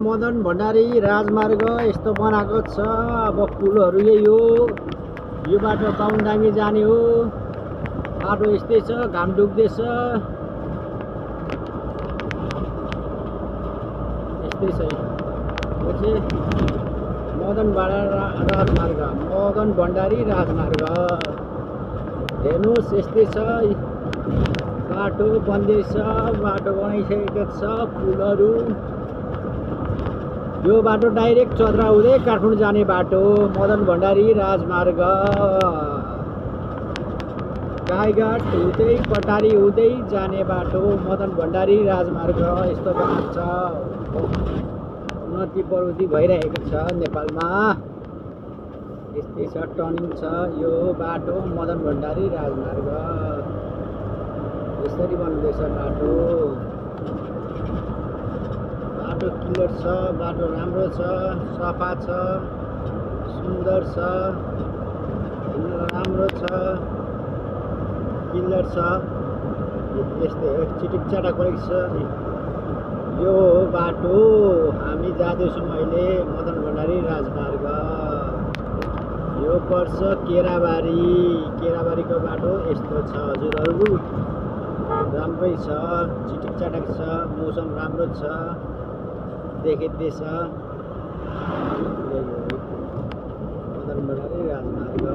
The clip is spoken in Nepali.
मदन भण्डारी राजमार्ग यस्तो बनाएको छ। अब पुलहरू यही हो, यो बाटो पाउन्डाङ्गी जाने हो। बाटो यस्तै छ, घाम डुब्दैछ, यस्तै छ। पछि मदन राजमार्ग, मदन भण्डारी राजमार्ग हेर्नुहोस्, यस्तै छ। बाटो बन्दैछ, बाटो बनाइसकेको छ, पुलहरू। यो बाटो डाइरेक्ट चतरा हुँदै काठमाडौँ जाने बाटो, मदन भण्डारी राजमार्ग। गाईघाट हुँदै कटारी हुँदै जाने बाटो, मदन भण्डारी राजमार्ग यस्तो बनाएको छ। उन्नति प्रगति भइरहेको छ नेपालमा। यस्तै छ, टर्निङ छ यो बाटो, मदन भण्डारी राजमार्ग यसरी बन्दैछ बाटो। बाटो क्लियर छ, बाटो राम्रो छ, सफा छ, सुन्दर छ, राम्रो छ, क्लियर छ। यस्तै हो, चिटिक चाटक गरेको छ यो बाटो। हामी जाँदैछौँ अहिले मदन भण्डारी राजमार्ग। यो पर्छ केराबारी, केराबारीको बाटो यस्तो छ हजुरहरू। राम्रै छ, चिटिक चाटक छ, मौसम राम्रो छ, देखिँदैछ। मदन भण्डारी राजमार्ग।